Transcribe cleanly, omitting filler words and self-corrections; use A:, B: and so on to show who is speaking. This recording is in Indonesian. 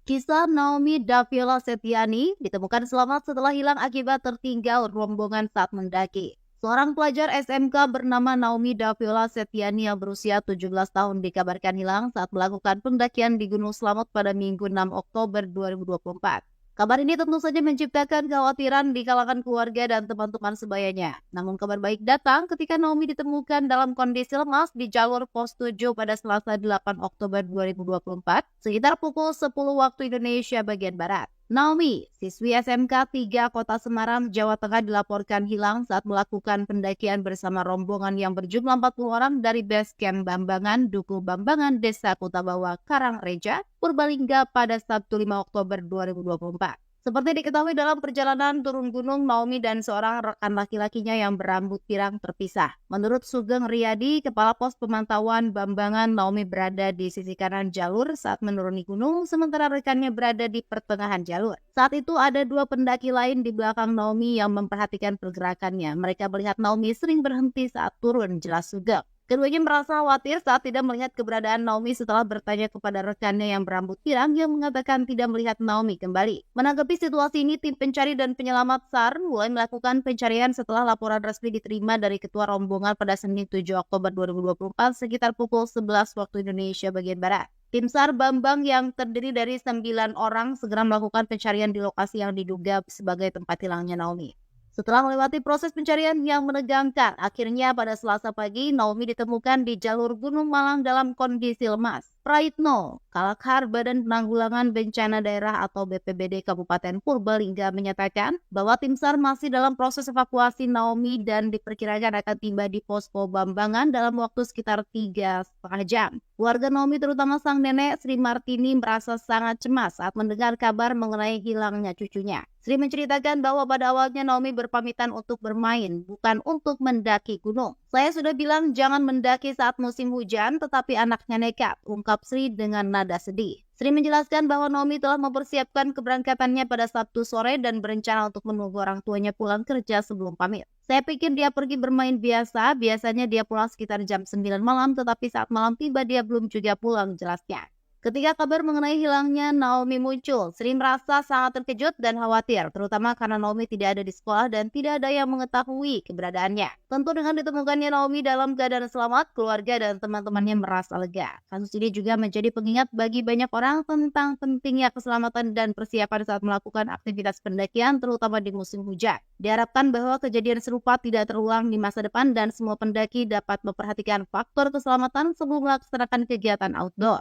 A: Kisah Naomi Davila Setiani ditemukan selamat setelah hilang akibat tertinggal rombongan saat mendaki. Seorang pelajar SMK bernama Naomi Davila Setiani yang berusia 17 tahun dikabarkan hilang saat melakukan pendakian di Gunung Slamet pada Minggu 6 Oktober 2024. Kabar ini tentu saja menciptakan kekhawatiran di kalangan keluarga dan teman-teman sebayanya. Namun kabar baik datang ketika Naomi ditemukan dalam kondisi lemas di jalur pos 7 pada Selasa 8 Oktober 2024 sekitar pukul 10 waktu Indonesia bagian Barat. Naomi, siswi SMK 3 Kota Semarang, Jawa Tengah dilaporkan hilang saat melakukan pendakian bersama rombongan yang berjumlah 40 orang dari base camp Bambangan, Duku Bambangan, Desa Kutabawa, Karangreja, Purbalingga pada Sabtu 5 Oktober 2024. Seperti diketahui dalam perjalanan turun gunung, Naomi dan seorang rekan laki-lakinya yang berambut pirang terpisah. Menurut Sugeng Riyadi, Kepala Pos Pemantauan Bambangan, Naomi berada di sisi kanan jalur saat menuruni gunung, sementara rekannya berada di pertengahan jalur. Saat itu ada dua pendaki lain di belakang Naomi yang memperhatikan pergerakannya. Mereka melihat Naomi sering berhenti saat turun, jelas Sugeng. Keduanya merasa khawatir saat tidak melihat keberadaan Naomi setelah bertanya kepada rekannya yang berambut pirang yang mengatakan tidak melihat Naomi kembali. Menanggapi situasi ini, tim pencari dan penyelamat SAR mulai melakukan pencarian setelah laporan resmi diterima dari Ketua Rombongan pada Senin 7 Oktober 2024 sekitar pukul 11 waktu Indonesia bagian Barat. Tim SAR Bambang yang terdiri dari 9 orang segera melakukan pencarian di lokasi yang diduga sebagai tempat hilangnya Naomi. Setelah melewati proses pencarian yang menegangkan, akhirnya pada Selasa pagi Naomi ditemukan di jalur Gunung Malang dalam kondisi lemas. Praitno, Kalakhar Badan Penanggulangan Bencana Daerah atau BPBD Kabupaten Purbalingga menyatakan bahwa tim SAR masih dalam proses evakuasi Naomi dan diperkirakan akan tiba di posko Bambangan dalam waktu sekitar 3,5 jam. Warga Naomi terutama sang nenek Sri Martini merasa sangat cemas saat mendengar kabar mengenai hilangnya cucunya. Sri menceritakan bahwa pada awalnya Naomi berpamitan untuk bermain, bukan untuk mendaki gunung. Saya sudah bilang jangan mendaki saat musim hujan, tetapi anaknya nekat, ungkap Sri dengan nada sedih. Sri menjelaskan bahwa Naomi telah mempersiapkan keberangkatannya pada Sabtu sore dan berencana untuk menunggu orang tuanya pulang kerja sebelum pamit. Saya pikir dia pergi bermain biasa, biasanya dia pulang sekitar jam 9 malam, tetapi saat malam tiba dia belum juga pulang, jelasnya. Ketika kabar mengenai hilangnya Naomi muncul, Sri merasa sangat terkejut dan khawatir, terutama karena Naomi tidak ada di sekolah dan tidak ada yang mengetahui keberadaannya. Tentu dengan ditemukannya Naomi dalam keadaan selamat, keluarga dan teman-temannya merasa lega. Kasus ini juga menjadi pengingat bagi banyak orang tentang pentingnya keselamatan dan persiapan saat melakukan aktivitas pendakian, terutama di musim hujan. Diharapkan bahwa kejadian serupa tidak terulang di masa depan dan semua pendaki dapat memperhatikan faktor keselamatan sebelum melaksanakan kegiatan outdoor.